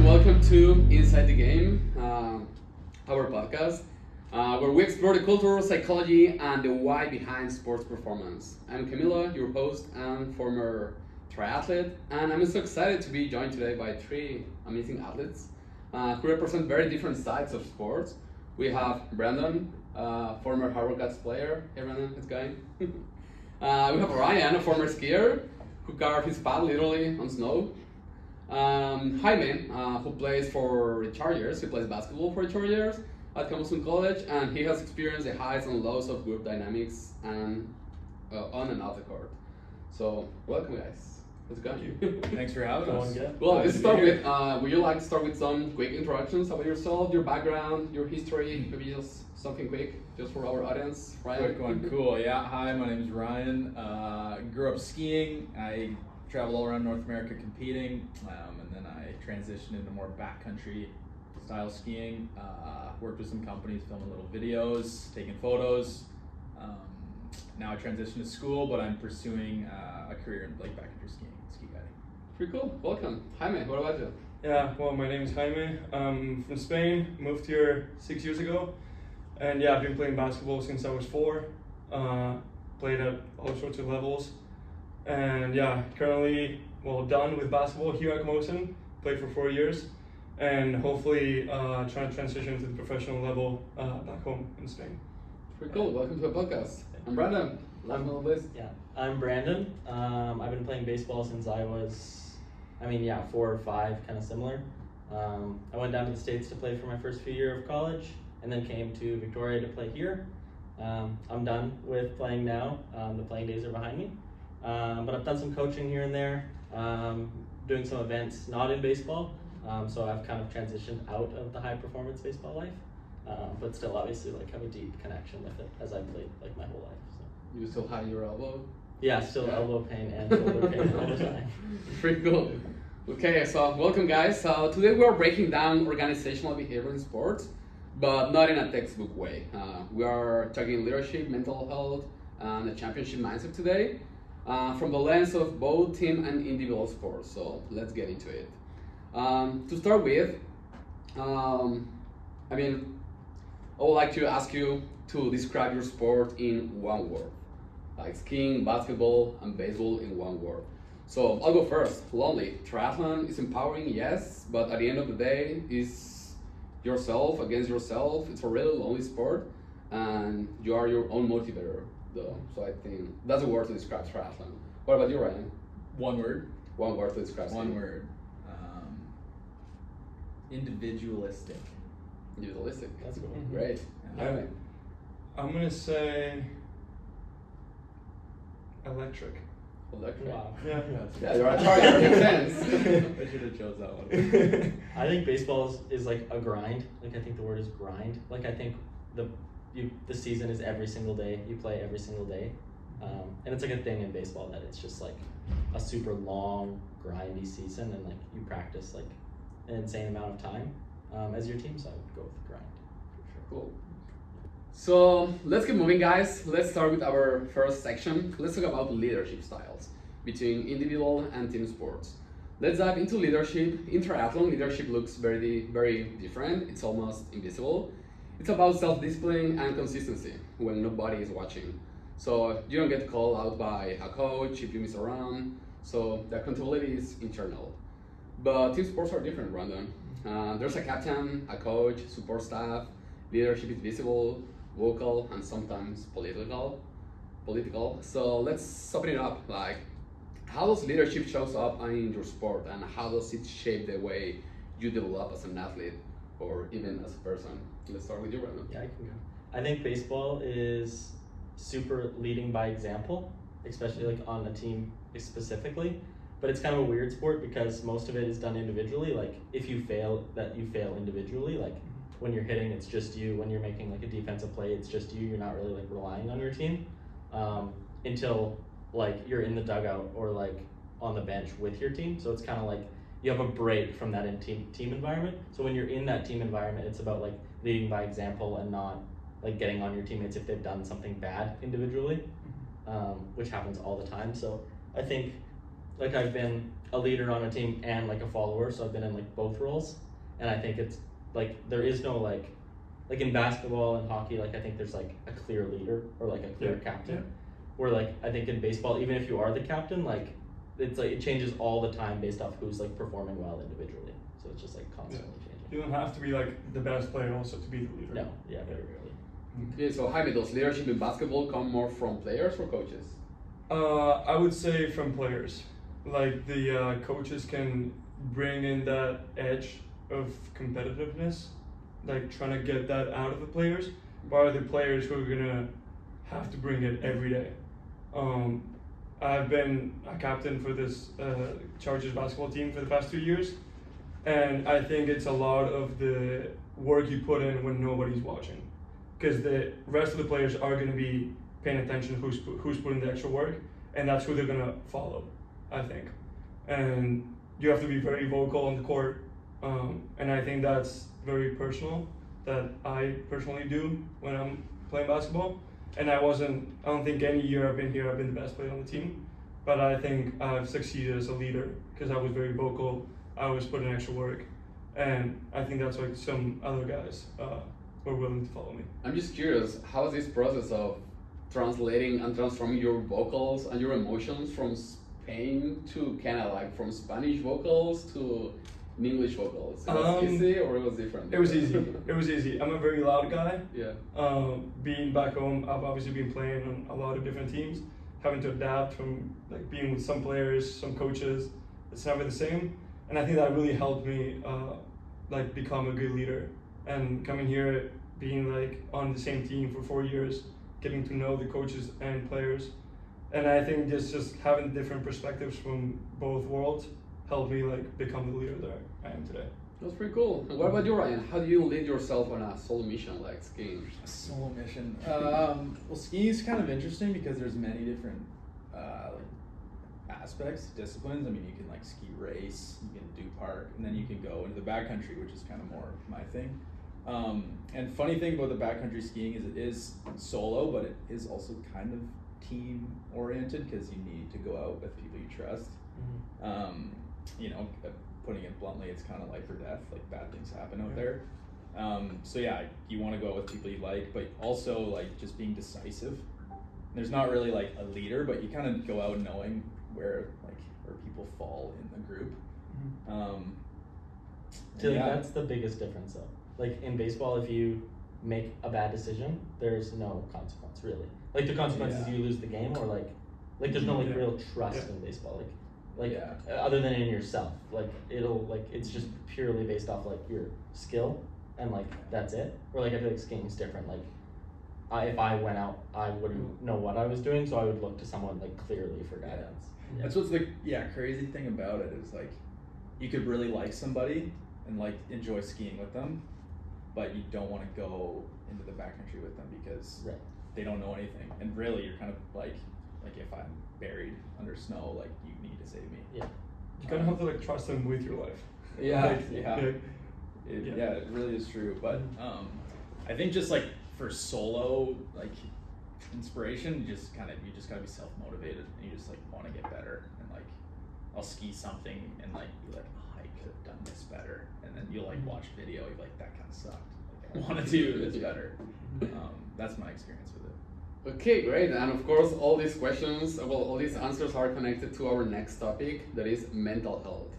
welcome to Inside the Game, our podcast, where we explore the culture, psychology, and the why behind sports performance. I'm Camilo, your host and former triathlete, and I'm so excited to be joined today by three amazing athletes who represent very different sides of sports. We have Brandon, former Harvard Cats player. Hey Brandon, how's it going? We have Ryan, a former skier who carved his path literally on snow. Jaime, who plays for the Chargers, he plays basketball for the Chargers at Campbellton College, and he has experienced the highs and lows of group dynamics and on and off the court. So, welcome guys. How's it going? Thanks for having us. Well, let's start with, would you like to start with some quick introductions about yourself, your background, your history, maybe just something quick, just for our audience, Ryan? Quick one, cool. Yeah, hi, my name is Ryan. Grew up skiing. I traveled all around North America competing, and then I transitioned into more backcountry style skiing. Worked with some companies, filming little videos, taking photos. Now I transitioned to school, but I'm pursuing a career in like backcountry skiing, ski guiding. Pretty cool. Welcome. Jaime, what about you? Yeah, well, my name is Jaime. I'm from Spain, moved here 6 years ago. And yeah, I've been playing basketball since I was 4. Played at all sorts of levels. And yeah, currently, done with basketball here at Camosun. Played for 4 years. And hopefully trying to transition to the professional level back home in Spain. Pretty cool. Welcome to the podcast. I'm Brandon. Last but not least. Yeah, I'm Brandon. I've been playing baseball since I was, 4 or 5, kind of similar. I went down to the States to play for my first few years of college, and then came to Victoria to play here. I'm done with playing now. The playing days are behind me. But I've done some coaching here and there, doing some events not in baseball. So I've kind of transitioned out of the high performance baseball life, but still obviously have a deep connection with it as I've played my whole life. So. You still have your elbow? Yeah, still elbow pain and shoulder pain all the time. Pretty cool. Okay, so welcome guys. Today we are breaking down organizational behavior in sports, but not in a textbook way. We are talking leadership, mental health, and the championship mindset today, from the lens of both team and individual sports. So let's get into it. To start with, I would like to ask you to describe your sport in one word, like skiing, basketball, and baseball in one word. So I'll go first. Lonely. Triathlon is empowering, yes, but at the end of the day, it's yourself against yourself. It's a really lonely sport, and you are your own motivator, though. So I think that's a word to describe triathlon. What about you, Ryan? One word. One word to describe. One word. Individualistic. Individualistic. That's cool. Great. Yeah. Jaime? I'm gonna say electric. Electric. Wow. Yeah. Yeah, you're a target. Makes sense. I should have chose that one. I think baseball is like a grind. I think the word is grind. I think the season is every single day. You play every single day, and it's a thing in baseball that it's just a super long, grindy season, and you practice an insane amount of time as your team. So I would go with grind for sure. Cool. So let's keep moving, guys. Let's start with our first section. Let's talk about leadership styles between individual and team sports. Let's dive into leadership. In triathlon, leadership looks very, very different. It's almost invisible. It's about self-discipline and consistency when nobody is watching. So you don't get called out by a coach if you miss a run. So the accountability is internal. But team sports are different, Brandon. There's a captain, a coach, support staff. Leadership is visible, vocal, and sometimes political. So let's open it up. How does leadership shows up in your sport, and how does it shape the way you develop as an athlete or even as a person? Let's start with you, Brandon. Yeah, I can go. I think baseball is super leading by example, especially on a team specifically. But it's kind of a weird sport because most of it is done individually. If you fail, you fail individually. When you're hitting, it's just you. When you're making a defensive play, it's just you. You're not really relying on your team until you're in the dugout or on the bench with your team. So it's kind of you have a break from that team environment. So when you're in that team environment, it's about leading by example and not getting on your teammates if they've done something bad individually, which happens all the time. So I think like I've been a leader on a team and like a follower, so I've been in like both roles, and I think it's like there is no like in basketball and hockey, like I think there's like a clear leader or like a clear captain. yeah. Where like I think in baseball, even if you are the captain, like it's like it changes all the time based off who's like performing well individually. So it's just like constantly changing. You don't have to be like the best player also to be the leader. No, yeah, very rarely. Okay, so Jaime, does leadership in basketball come more from players or coaches? I would say from players. Like the coaches can bring in that edge of competitiveness, like trying to get that out of the players, but the players who are gonna have to bring it every day. I've been a captain for this Chargers basketball team for the past 2 years, and I think it's a lot of the work you put in when nobody's watching, because the rest of the players are going to be paying attention who's putting the extra work, and that's who they're going to follow, I think. And you have to be very vocal on the court, and I think that's very personal, that I personally do when I'm playing basketball. And I don't think any year I've been here I've been the best player on the team, but I think I've succeeded as a leader because I was very vocal, I was putting extra work, and I think that's like some other guys were willing to follow me. I'm just curious, how is this process of translating and transforming your vocals and your emotions from Spain to Canada, like from Spanish vocals to English vocals? It was easy or it was different? It was easy. It was easy. I'm a very loud guy. Yeah. Being back home, I've obviously been playing on a lot of different teams, having to adapt from like being with some players, some coaches. It's never the same, and I think that really helped me like become a good leader. And coming here, being like on the same team for 4 years, getting to know the coaches and players, and I think just having different perspectives from both worlds helped me like become the leader that I am today. That's pretty cool. And what about you, Ryan? How do you lead yourself on a solo mission like skiing? A solo mission. Well, skiing is kind of interesting because there's many different like aspects, disciplines. I mean, you can like ski race, you can do park, and then you can go into the backcountry, which is kind of more my thing. And funny thing about the backcountry skiing is it is solo, but it is also kind of team oriented because you need to go out with people you trust. You know, putting it bluntly, it's kind of life or death. Like bad things happen out there. So yeah, you want to go out with people you like, but also like just being decisive. There's not really like a leader, but you kind of go out knowing where people fall in the group. So like, that's the biggest difference though. Like in baseball, if you make a bad decision, there's no consequence really. Like the consequence is you lose the game, or like there's no like real trust in baseball. Like other than in yourself, like it's just purely based off like your skill and like that's it. Or like I feel like skiing's different. Like if I went out, I wouldn't know what I was doing, so I would look to someone like clearly for guidance. Yeah. That's what's the crazy thing about it is like you could really like somebody and like enjoy skiing with them, but you don't want to go into the backcountry with them because they don't know anything. And really, you're kind of like if I'm buried under snow, like you need to save me. Yeah. You kind of have to like trust them with your life. It really is true. But I think just like for solo like inspiration, you just gotta be self-motivated and you just like want to get better. And like I'll ski something and like be like, oh, I could have done this better, and then you'll like watch video, you're like, that kind of sucked. Like, I want to do this better. That's my experience with it. Okay, great. And of course, all these questions, all these answers are connected to our next topic, that is mental health.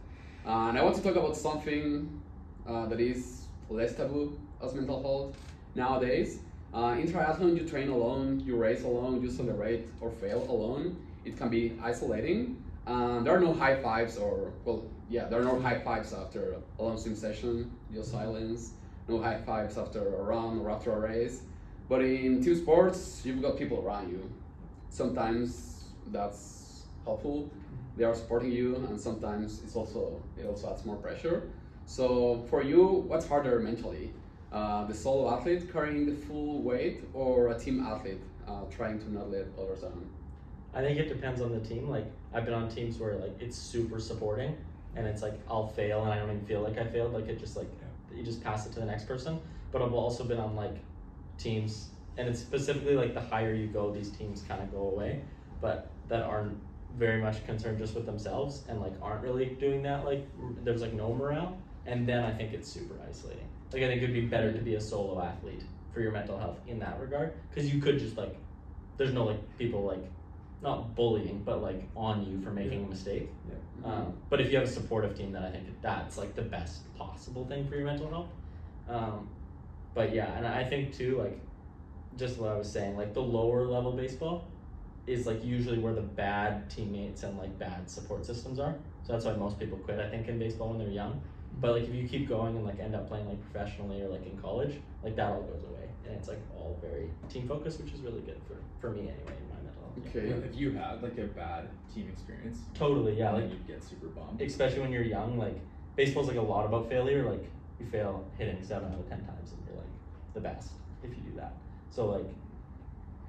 And I want to talk about something that is less taboo as mental health nowadays. In triathlon, you train alone, you race alone, you celebrate or fail alone. It can be isolating. There are no high fives there are no high fives after a long swim session, just silence. No high fives after a run or after a race. But in team sports, you've got people around you. Sometimes that's helpful. They are supporting you, and sometimes it also adds more pressure. So for you, what's harder mentally? The solo athlete carrying the full weight, or a team athlete trying to not let others down? I think it depends on the team. Like I've been on teams where like it's super supporting, and it's like I'll fail and I don't even feel like I failed. Like it just like you just pass it to the next person. But I've also been on like teams, and it's specifically like the higher you go, these teams kind of go away, but that aren't very much concerned just with themselves and like aren't really doing that, like there's like no morale, and then I think it's super isolating. Like I think it'd be better to be a solo athlete for your mental health in that regard, because you could just like, there's no like people like, not bullying, but like on you for making a mistake. But if you have a supportive team, then I think that's like the best possible thing for your mental health. But yeah, and I think too, like just what I was saying, like the lower level baseball is like usually where the bad teammates and like bad support systems are. So that's why most people quit, I think, in baseball when they're young. But like if you keep going and like end up playing like professionally or like in college, like that all goes away, and it's like all very team focused, which is really good for me anyway in my mental health. Okay. If you had like a bad team experience, Totally, yeah. then Like you'd get super bummed. especially when you're young, like baseball's like a lot about failure. Like you fail hitting 7 out of 10 times and you're like the best if you do that. So like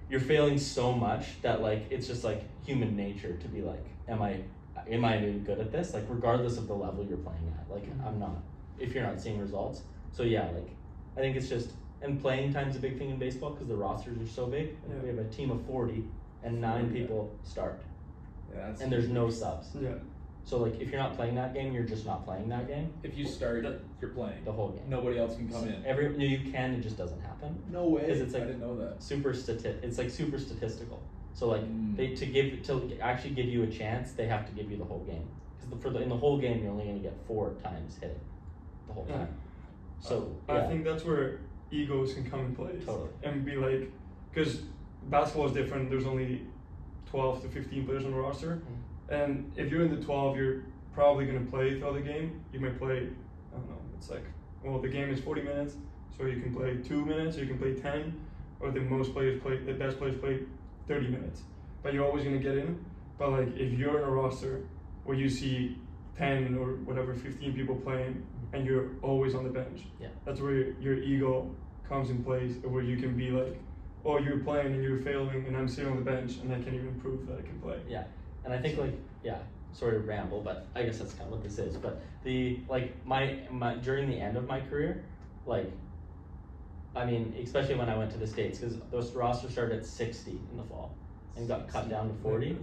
you're failing so much that like it's just like human nature to be like, am I really good at this? Like regardless of the level you're playing at. Like I'm not, if you're not seeing results. So yeah, like I think it's just, and playing time's a big thing in baseball because the rosters are so big. We have a team of 40 and 9 people start, Yeah, that's and there's no subs. Yeah. So like if you're not playing that game, you're just not playing that game if you start, you're playing. the whole game. Nobody else can come in. You can, it just doesn't happen. No way. 'Cause it's like- I didn't know that. It's like super statistical. So like to actually give you a chance, they have to give you the whole game. Because in the whole game, you're only going to get 4 times hitting the whole time. So I think that's where egos can come in play. Totally. And be like, because basketball is different. There's only 12 to 15 players on the roster, and if you're in the 12, you're probably gonna play throughout the game. You may play, I don't know. It's like, well, the game is 40 minutes, so you can play 2 minutes, or you can play 10, or the best players play 30 minutes. But you're always gonna get in. But like, if you're in a roster where you see 10 or whatever 15 people playing, and you're always on the bench, that's where your ego comes in place, where you can be like, oh, you're playing and you're failing, and I'm sitting on the bench and I can't even prove that I can play. Yeah, and I think sorry to ramble, but I guess that's kind of what this is. But my during the end of my career, like, I mean, especially when I went to the States, because those rosters started at 60 in the fall and got cut down to 40.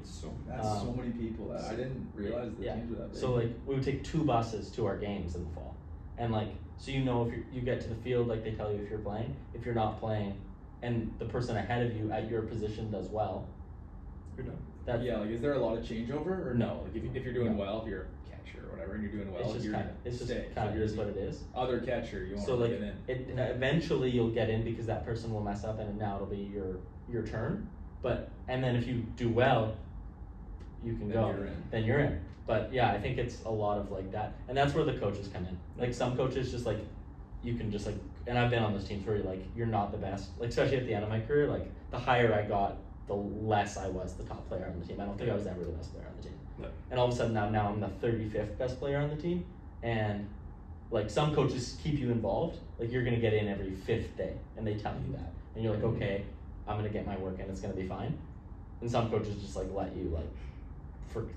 That's so many people. That I didn't realize the teams were that big. So like we would take 2 buses to our games in the fall, and like so if you get to the field, like they tell you if you're playing. If you're not playing, and the person ahead of you at your position does well, You're done. Like is there a lot of changeover or no? Like if you're doing No. well, if you're a catcher or whatever, and you're doing well, it's just you're kind of gonna stay. is what it is. Other catcher, you want So to like get in. eventually you'll get in because that person will mess up, and now it'll be your turn. And then if you do well, you can Then go. you're in. Then you're in. But yeah, I think it's a lot of like that, and that's where the coaches come in. Like some coaches just like, you can just like, and I've been on those teams where you're not the best. Like especially at the end of my career, like the higher I got, the less I was the top player on the team. I don't think I was ever the best player on the team. No. And all of a sudden now I'm the 35th best player on the team, and like some coaches keep you involved. Like you're gonna get in every 5th day, and they tell you that, and you're like, okay, I'm gonna get my work in, it's gonna be fine. And some coaches just like let you like,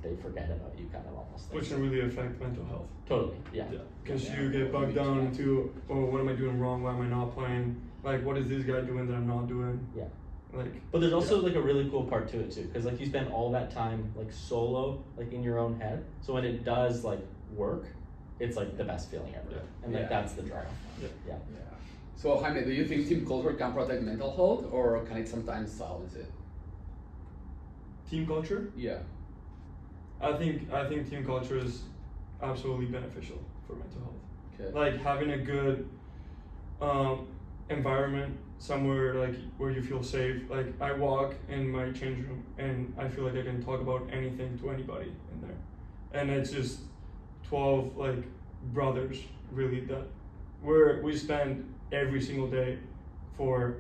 they forget about you kind of almost. Which can really affect mental health. Totally, yeah. Because you get bogged down into, oh, what am I doing wrong? Why am I not playing? Like, what is this guy doing that I'm not doing? Yeah. Like. But there's also like a really cool part to it too, because like you spend all that time like solo, like in your own head. So when it does like work, it's like the best feeling ever. Yeah. And like that's the draw. Yeah. So Jaime, do you think team culture can protect mental health, or can it sometimes silence it? Team culture? Yeah. I think team culture is absolutely beneficial for mental health. Okay. Like having a good environment somewhere like where you feel safe. Like I walk in my change room and I feel like I can talk about anything to anybody in there, and it's just 12 like brothers really that we spend every single day for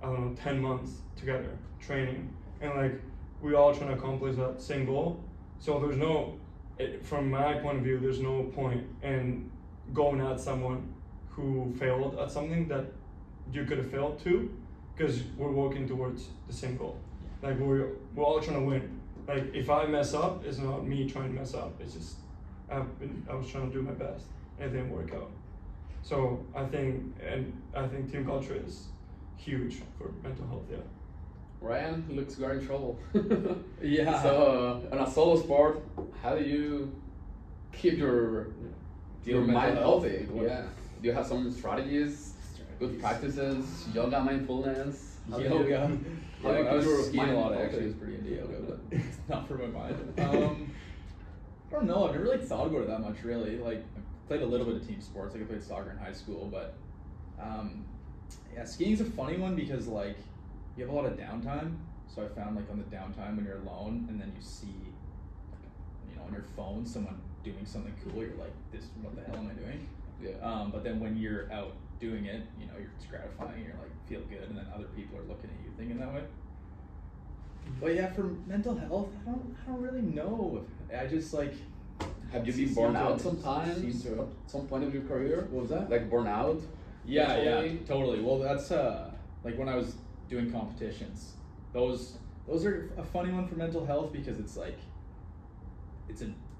I don't know 10 months together training, and like we all trying to accomplish that same goal. So there's from my point of view, there's no point in going at someone who failed at something that you could have failed to, because we're working towards the same goal. Like we're all trying to win. Like if I mess up, it's not me trying to mess up. It's just I was trying to do my best and it didn't work out. So I think team culture is huge for mental health. Yeah. Ryan looks we're in trouble. Yeah. So on a solo sport, how do you keep your Deal with mind mental health? healthy? What- Yeah. Do you have some strategies, good practices, yoga, mindfulness? How do you- Yoga. how do you I keep was your skiing a mind lot. I healthy? actually was pretty into yoga, but it's not for my mind. I don't know. I've never really thought about it that much. Really, like I played a little bit of team sports. Like I played soccer in high school, but yeah, skiing's a funny one because like you have a lot of downtime. So I found like on the downtime when you're alone and then you see, like, you know, on your phone someone doing something cool. You're like, this. What the hell am I doing? Yeah. But then when you're out doing it, you know, it's gratifying. You're like feel good, and then other people are looking at you thinking that way. But yeah, for mental health, I don't really know. I just like. Have you been seem burned to- out sometimes seem to- at some point of your career? What was that? Like burnout? Yeah, mentally? totally. Well, that's like when I was doing competitions. Those are a funny one for mental health because it's like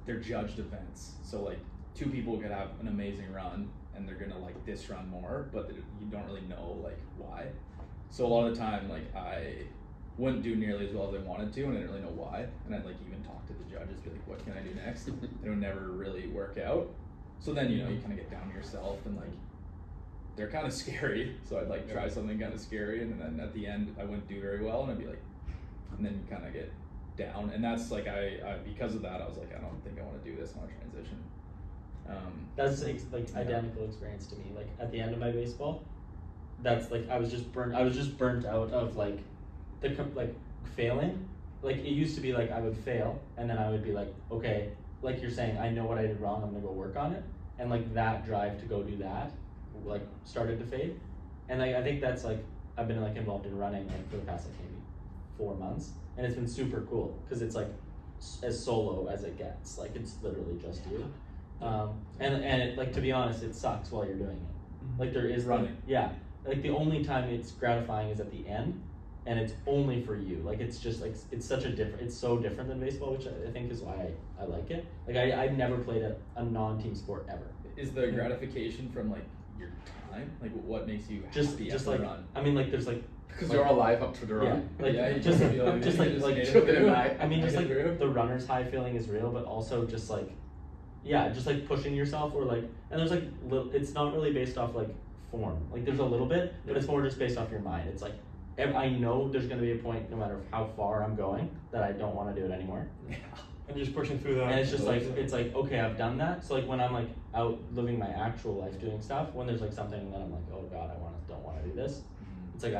they're judged events. So like two people could have an amazing run and they're gonna like this run more, but you don't really know like why. So a lot of the time, like I wouldn't do nearly as well as I wanted to, and I didn't really know why. And I'd like even talk to the judges, be like, "What can I do next?" And it would never really work out. So then you know you kind of get down to yourself and like. They're kind of scary, so I'd like try something kind of scary, and then at the end I wouldn't do very well, and I'd be like, and then you kind of get down, and that's like I because of that I was like I don't think I want to do this. I want to transition. That's like Yeah. identical experience to me. Like at the end of my baseball, that's like I was just burnt out of like like failing. Like it used to be like I would fail and then I would be like, okay, like you're saying, I know what I did wrong. I'm gonna go work on it, and like that drive to go do that, like started to fade, and like I think that's like I've been like involved in running like for the past like maybe 4 months, and it's been super cool because it's like as solo as it gets. Like it's literally just you. And it, like to be honest, it sucks while you're doing it. Like there is Running. yeah. Like the only time it's gratifying is at the end, and it's only for you. Like it's just like it's such a different. It's so different than baseball, which I think is why I like it. Like I've never played a non-team sport ever. Is the gratification from like your time? Like what makes you Just happy just after like a run? I mean like there's like Because you're alive up to the yeah run. like Yeah, you just just feel like- just you like just like made it Took it through. in life. I mean, Made just it like through. the runner's high feeling is real, but also just like, yeah, just like pushing yourself or like, and there's like, it's not really based off like form. Like there's a little bit, but it's more just based off your mind. It's like, I know there's going to be a point, no matter how far I'm going, that I don't want to do it anymore. And just pushing through that. And it's just like, it's like, okay, I've done that. So like when I'm like out living my actual life doing stuff, when there's like something that I'm like, oh God, don't want to do this. It's like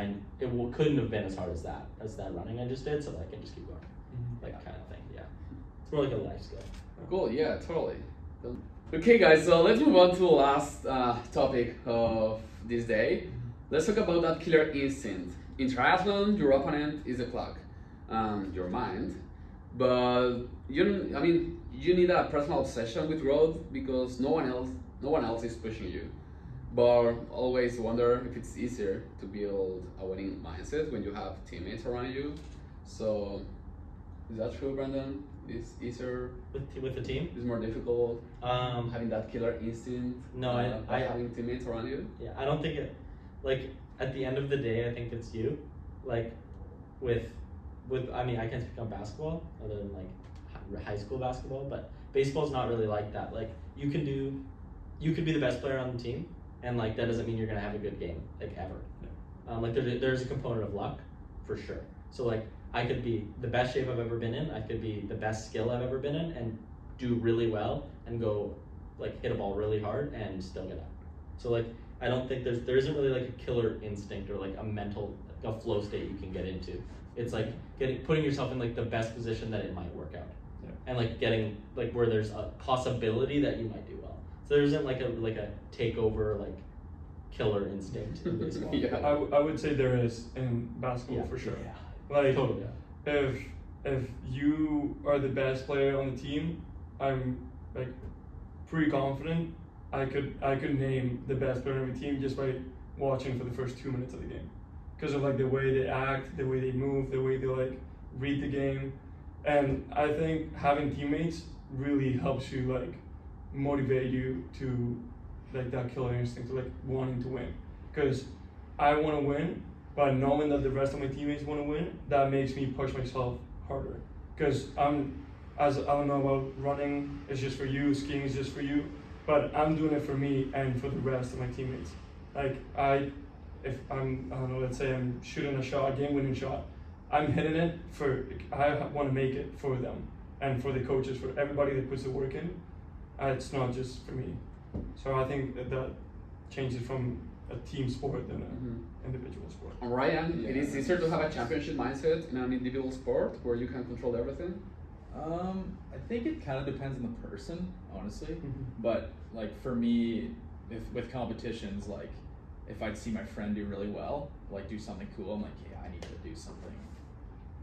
couldn't have been as hard as that running I just did, so I can just keep going, like kind of thing. Yeah, it's more like a life skill. Cool, yeah, totally. Okay, guys, so let's move on to the last topic of this day. Let's talk about that killer instinct. In triathlon, your opponent is the clock, your mind. But you need a personal obsession with road because no one else is pushing you. But always wonder if it's easier to build a winning mindset when you have teammates around you. So, is that true, Brandon? Is easier? With the team. Is more difficult having that killer instinct? No, by having teammates around you. Yeah, I don't think it. Like at the end of the day, I think it's you. Like with I mean, I can't speak on basketball other than like high school basketball, but baseball's not really like that. Like you could be the best player on the team, and like that doesn't mean you're gonna have a good game like ever. Like there's a component of luck for sure. So like I could be the best shape I've ever been in, I could be the best skill I've ever been in and do really well and go like hit a ball really hard and still get out. So like I don't think there isn't really like a killer instinct or like a flow state you can get into. It's like putting yourself in like the best position that it might work out. Yeah. And like getting like where there's a possibility that you might do well. So there isn't like a takeover like killer instinct in baseball. Yeah. I would say there is in basketball for sure. Yeah. Like Totally. if you are the best player on the team, I'm like pretty confident I could name the best player on the team just by watching for the first 2 minutes of the game, because of like the way they act, the way they move, the way they like read the game, and I think having teammates really helps you like motivate you to like that killer instinct, to like wanting to win, because I want to win, but knowing that the rest of my teammates want to win, that makes me push myself harder. Because as I don't know about running, it's just for you, skiing is just for you, but I'm doing it for me and for the rest of my teammates. Like I don't know, let's say I'm shooting a shot, a game-winning shot, I'm hitting it I want to make it for them and for the coaches, for everybody that puts the work in. It's not just for me. So I think that changes from a team sport than an individual sport. Ryan, it Yeah. is easier to have a championship mindset in an individual sport where you can control everything. I think it kind of depends on the person, honestly. Mhm. But like for me, with competitions, like if I'd see my friend do really well, like do something cool, I'm like, yeah, I need to do something.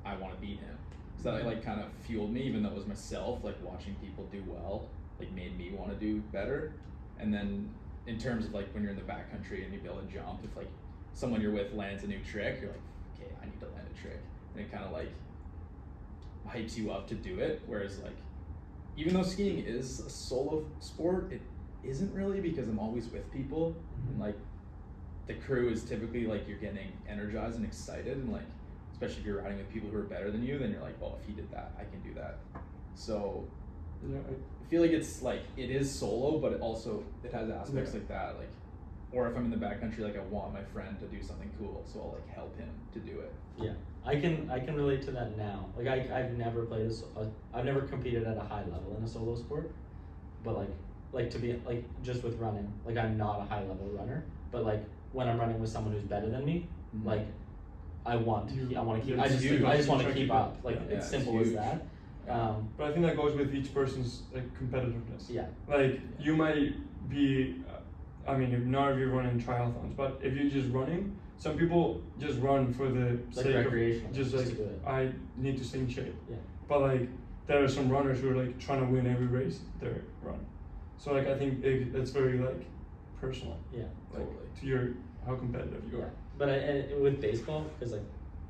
I want to beat him. So that like kind of fueled me, even though it was myself. Like watching people do well, like made me want to do better. And then in terms of like when you're in the backcountry and you be able to jump, if like someone you're with lands a new trick, you're like, okay, I need to land a trick, and it kind of like hypes you up to do it. Whereas like, even though skiing is a solo sport, it isn't really, because I'm always with people, and like the crew is typically like you're getting energized and excited, and like especially if you're riding with people who are better than you, then you're like, oh, if he did that, I can do that. So Yeah, I feel like it's like it is solo, but it has aspects like that. Like, or if I'm in the backcountry, like I want my friend to do something cool, so I'll like help him to do it. Yeah, I can relate to that now. Like I've never played I've never competed at a high level in a solo sport, but like to be like just with running, like I'm not a high level runner, but like when I'm running with someone who's better than me, Mhm. like I want to keep, Yeah, I it's just huge. want to Try to keep keep up. up. Like Yeah, it's it's simple as huge. that. but I think that goes with each person's like competitiveness. Yeah. Like you might be, I mean, not if you're running triathlons, but if you're just running, some people just run for the Like sake recreational, of just just like to do it. I need to stay in shape. Yeah. But like there are some runners who are like trying to win every race they run. So like I think it's very like personal. Yeah. Like Totally. to your how competitive you Yeah. are. But and with baseball, because like,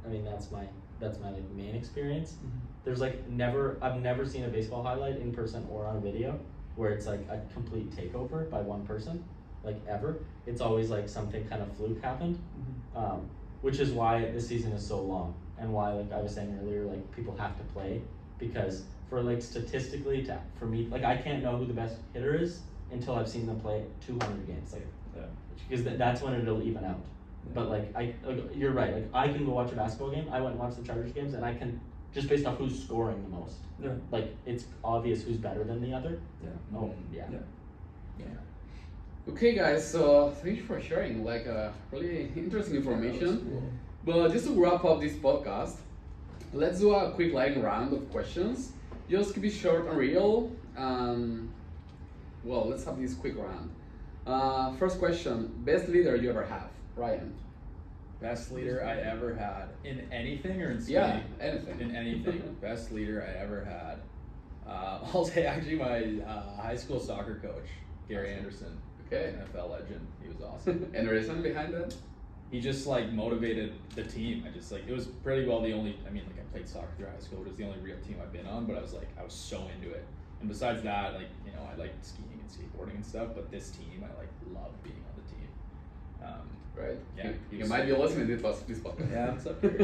I mean that's my like main experience. There's like I've never seen a baseball highlight in person or on video where it's like a complete takeover by one person, like ever. It's always like something kind of fluke happened, which is why this season is so long, and why, like I was saying earlier, like people have to play, because for like statistically for me, like I can't know who the best hitter is until I've seen them play 200 games, like Yeah. because that's when it'll even out. But like you're right. Like I can go watch a basketball game. I went and watched the Chargers games, and I can just based off who's scoring the most. Yeah. Like it's obvious who's better than the other. Yeah. Oh yeah. Yeah. Okay, guys, so thank you for sharing like really interesting information. But just to wrap up this podcast, let's do a quick lightning round of questions. Just keep it short and real. Well, let's have this quick round. First question: best leader you ever have, Ryan? Best leader I ever had in anything, or in skiing? Yeah, anything. In anything. Best leader I ever had. I'll say actually my high school soccer coach, Gary Anderson. Okay. NFL legend. He was awesome. Any reason behind that? He just like motivated the team. I just like, it was pretty well the only, I mean, like I played soccer through high school, but it was the only real team I've been on, but I was so into it. And besides that, like, you know, I like skiing and skateboarding and stuff, but this team, I like love being on the team. Right. Yeah, he You was might be so listening to this podcast. Yeah, it's up here.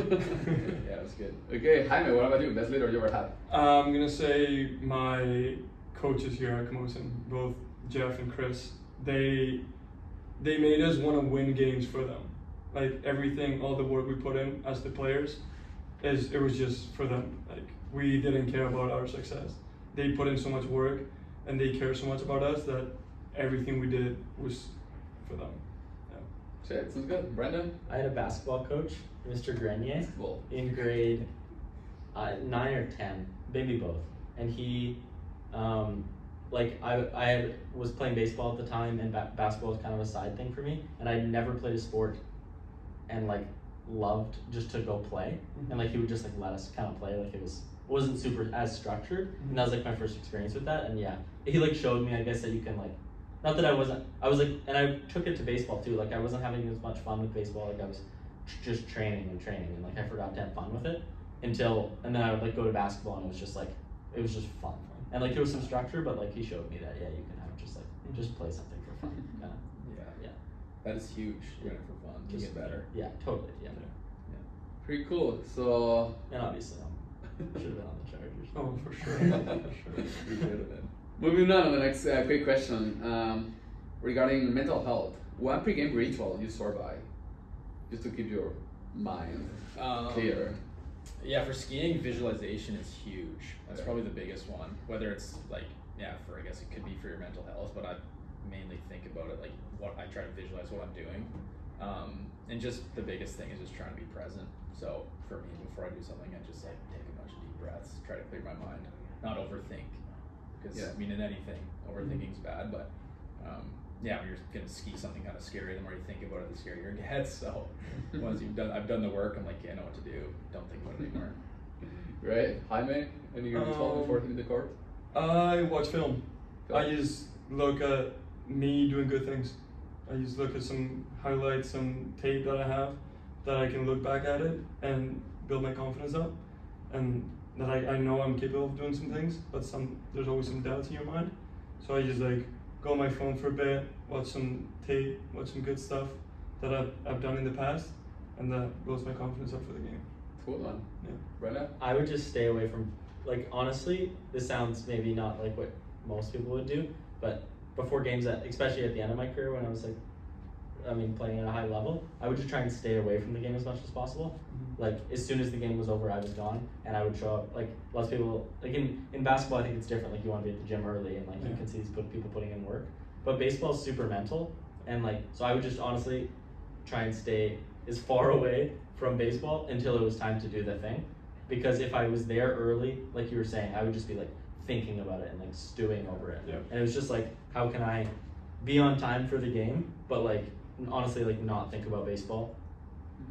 Yeah, it was good. Okay, Jaime, what about you? Best leader you ever had? I'm gonna say my coaches here at Camosun, both Jeff and Chris, they made us want to win games for them. Like everything, all the work we put in as the players, it was just for them. Like we didn't care about our success. They put in so much work, and they care so much about us that everything we did was for them. Shit, sounds good. Brendan? I had a basketball coach, Mr. Grenier, Well, in grade 9 or 10, maybe both. And he, like I was playing baseball at the time, and basketball was kind of a side thing for me. And I'd never played a sport, and like loved just to go play. And like he would just like let us kind of play. Like it wasn't super as structured. And that was like my first experience with that. And yeah, he like showed me, I guess, that you can like. Not that I was like, and I took it to baseball too. Like I wasn't having as much fun with baseball. Like I was just training, and like I forgot to have fun with it and then I would like go to basketball, and it was just fun. And like there was some structure, but like he showed me that yeah, you can have just play something for fun. Kinda. Yeah. That is huge. Doing it for fun. You get better. Yeah, totally. Yeah. Pretty cool. So And obviously, I should have been on the Chargers. Oh, for sure. For sure. You could have been. moving on to the next quick question regarding mental health. What pre-game ritual you swear by, just to keep your mind clear? Yeah, for skiing, visualization is huge. That's Okay. probably the biggest one. Whether it's like, I guess it could be for your mental health, but I mainly think about it like what I try to visualize what I'm doing. And just the biggest thing is just trying to be present. So for me, before I do something, I just like take a bunch of deep breaths, try to clear my mind, not overthink. Because Yeah. I mean, in anything, overthinking's bad, but when you're gonna ski something kind of scary, the more you think about it, the scarier it gets. So once I've done the work, I'm like, I know what to do. Don't think about it anymore. Right, Jaime, any ritual before hitting the court? I watch film. Film. I just look at me doing good things. I just look at some highlights, some tape that I have, that I can look back at it and build my confidence up, and that I know I'm capable of doing some things, but there's always some doubts in your mind. So I just like go on my phone for a bit, watch some tape, watch some good stuff that I've done in the past, and that builds my confidence up for the game. Cool one. Yeah. Brenda? I would just stay away from, like, honestly, this sounds maybe not like what most people would do, but before games, especially at the end of my career when I was like, playing at a high level, I would just try and stay away from the game as much as possible. Like, as soon as the game was over, I was gone, and I would show up. Like, lots of people, like in basketball, I think it's different. Like, you want to be at the gym early, and like you can see these people putting in work. But baseball is super mental, and like, so I would just honestly try and stay as far away from baseball until it was time to do the thing. Because if I was there early, like you were saying, I would just be like thinking about it and like stewing over it. Yeah. And it was just like, how can I be on time for the game, but like honestly like not think about baseball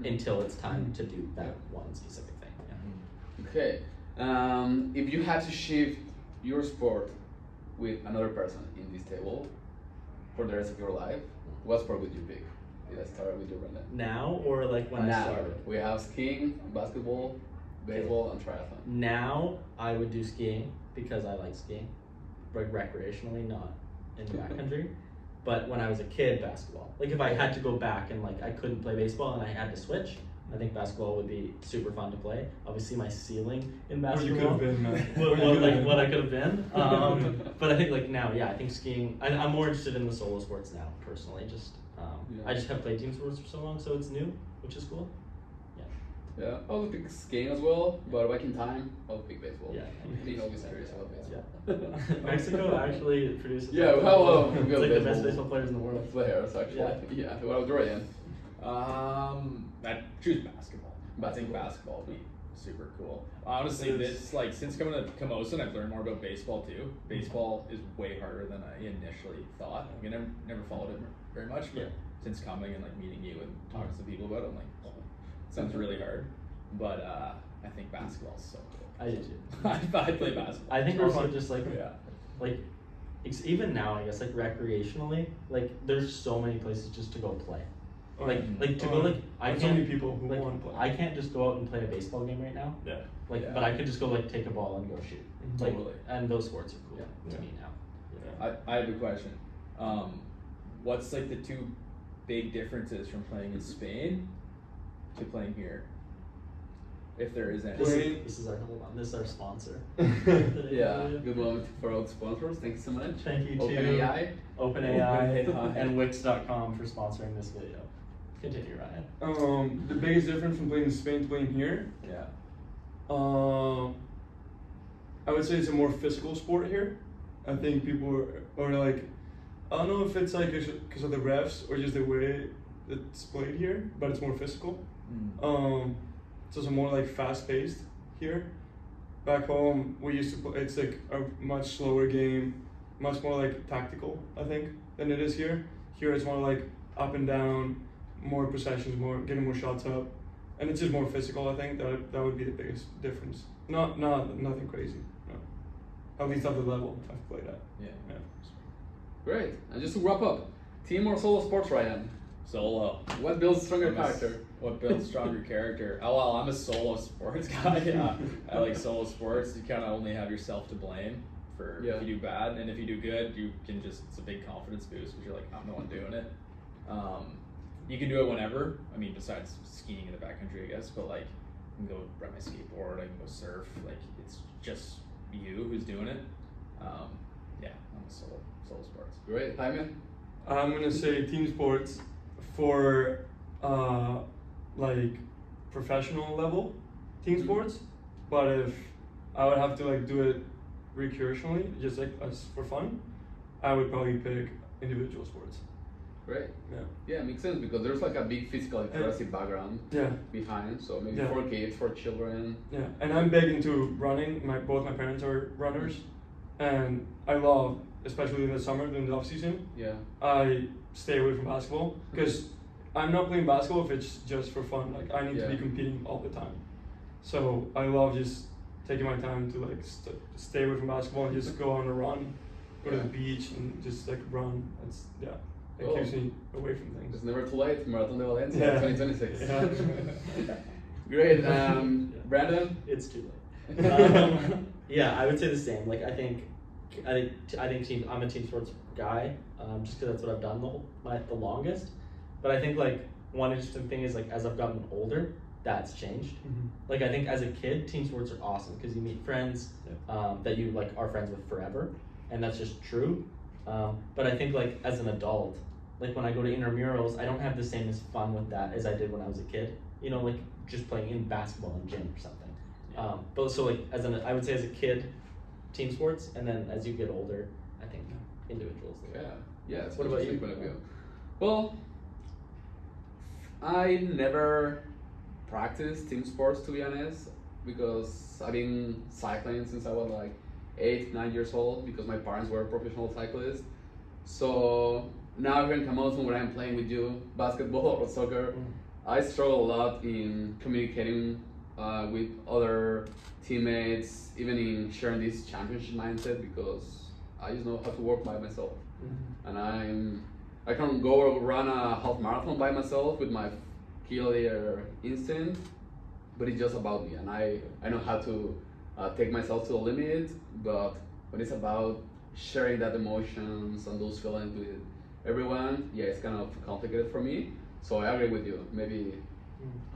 until it's time to do that one specific thing. Yeah. Okay. If you had to shift your sport with another person in this table for the rest of your life, what sport would you pick? Let's start with you, Brenda. Now or like when I Now, started? we have skiing, basketball, baseball, and triathlon. Now I would do skiing because I like skiing, like recreationally, not in the backcountry. But when I was a kid, basketball. Like if I had to go back and like I couldn't play baseball and I had to switch, I think basketball would be super fun to play. Obviously, my ceiling in Or you basketball. could have been, man. What I could have been. But I think like now, I think skiing. I'm more interested in the solo sports now, personally. I just have played team sports for so long, so it's new, which is cool. Yeah, I would pick skiing as well, but back in time, I would pick baseball. Yeah. Being always serious about baseball. Mexico actually produces. Yeah, we have a lot of it's good like the best baseball baseball players in the world. players actually. Yeah. What about Ryan? I choose basketball. I think basketball would be super cool. Honestly, this like since coming to Camosun, I've learned more about baseball too. Baseball is way harder than I initially thought. I mean, I never followed it very much, but since coming and like meeting you and talking to some people about it, I'm like, oh, it sounds really hard. But I think basketball's so cool. I do too. I play basketball. I think also just like yeah. even now, I guess like recreationally, like there's so many places just to go play. Like to go like I There's can't. so many people who like, want to play. I can't just go out and play a baseball game right now. Yeah. Yeah. But I could just go like take a ball and go shoot. Like, Totally. and those sports are cool Yeah. to me now. I have a question. What's like the two big differences from playing in Spain to playing here? If there is any. This Wait. is our hold on. This is our sponsor. Yeah, good moment for all the sponsors. Thank you so much. Thank you to OpenAI. OpenAI and Wix.com for sponsoring this video. Continue, Ryan. The biggest difference from playing in Spain to playing here, Yeah. I would say it's a more physical sport here. I think people are like, I don't know if it's like because of the refs or just the way it's played here, but it's more physical. It's also more like fast paced here. Back home, we used to play, it's like a much slower game, much more like tactical, I think, than it is here. Here it's more like up and down, more possessions, getting more shots up, and it's just more physical. I think that would be the biggest difference. Nothing crazy. No, at least at the level I've played at. Yeah. Great. And just to wrap up, team or solo sports, Ryan? Solo. What builds stronger I'm a s- character? What builds stronger character? Oh well, I'm a solo sports guy. Yeah, I like solo sports. You kind of only have yourself to blame for if you do bad, and if you do good, you can just it's a big confidence boost because you're like I'm the one doing it. You can do it whenever. I mean, besides skiing in the backcountry, I guess. But like, I can go ride my skateboard. I can go surf. Like, it's just you who's doing it. Yeah, I'm a solo sports. Great. Jaime? I'm gonna say team sports for like professional level team sports, but if I would have to like do it recreationally, just like as for fun, I would probably pick individual sports. Great. Yeah. Yeah, makes sense because there's like a big physical literacy background Yeah. behind. So maybe Yeah. for kids, for children. Yeah, and I'm big into running. Both my parents are runners, and I love, especially in the summer during the off season, Yeah. I stay away from basketball because I'm not playing basketball if it's just for fun. Like I need to be Yeah. competing all the time, so I love just taking my time to like stay away from basketball and just go on a run, go to Yeah. the beach and just like run. It's it Cool. keeps me away from things. It's never too late. Marathon de Valencia Yeah. 2026. Yeah. Great. Brandon? It's too late. Yeah, I would say the same. Like I think team. I'm a team sports guy, just because that's what I've done the longest. But I think like one interesting thing is like as I've gotten older, that's changed. Mhm. Like I think as a kid, team sports are awesome because you meet friends that you like are friends with forever, and that's just true. But I think like as an adult, like when I go to intramurals, I don't have the same as fun with that as I did when I was a kid. You know, like just playing in basketball in gym or something. But so like I would say as a kid, team sports, and then as you get older, I think individuals. Yeah. Yeah. It's What about interesting you? point of view. Well, I never practiced team sports to be honest because I've been cycling since I was like 8, 9 years old because my parents were professional cyclists. So now here in Camosun when I'm playing with you, basketball or soccer, I struggle a lot in communicating with other teammates, even in sharing this championship mindset because I just know how to work by myself. And I can go run a half marathon by myself with my killer instinct, but it's just about me, and I know how to take myself to the limit. But when it's about sharing that emotions and those feelings with everyone, yeah, it's kind of complicated for me. So I agree with you. Maybe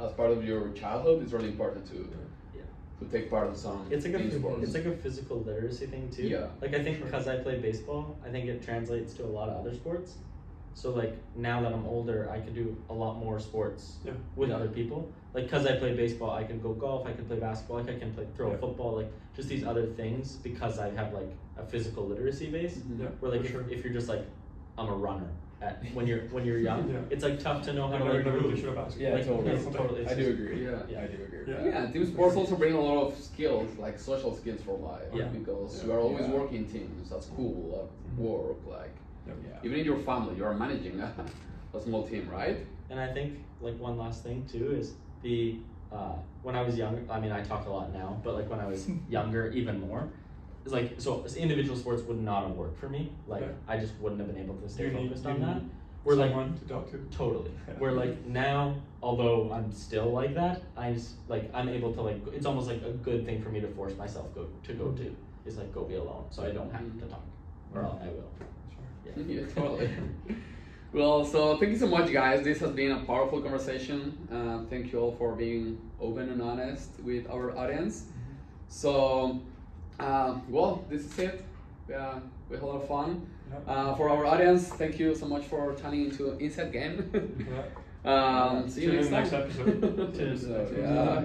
as part of your childhood, it's really important to take part in some It's like team sports. it's like a physical literacy thing too. Yeah. Like I think because I play baseball, I think it translates to a lot of other sports. So like now that I'm older, I can do a lot more sports Yeah. with other people. Like because I play baseball, I can go golf, I can play basketball, like I can throw a Yeah. football, like just these other things because I have like a physical literacy base. Mhm. Yeah. Where like for sure. if you're just like I'm a runner when you're young, Yeah. it's like tough to know how I to never like really move. should have asked. Yeah, Like, totally. it's totally- it's I do just- agree. Yeah. I do agree. Yeah. Yeah, team sports also bring a lot of skills, like social skills for life. Yeah. Because Yeah. you are always Yeah. working in teams. That's cool. At work, like Yeah. Yeah. even in your family, you are managing a small team, right? And I think like one last thing too is when I was young, I mean I talk a lot now, but like when I was younger even more, it's like so individual sports would not have worked for me. Like Yeah. I just wouldn't have been able to stay You need- focused you on that. need We're like someone to talk to. totally. Yeah. We're like now, although I'm still like that, I'm able to like it's almost like a good thing for me to force myself to go to is like go be alone so I don't have to talk. Or I will. Sure. Yeah. Yeah, totally. Well, so thank you so much, guys. This has been a powerful conversation. Thank you all for being open and honest with our audience. So, well, this is it. Yeah, we had a lot of fun. For our audience, thank you so much for tuning into Inside Game. Yeah. See See you you in next the next time. episode. Cheers. So, yeah.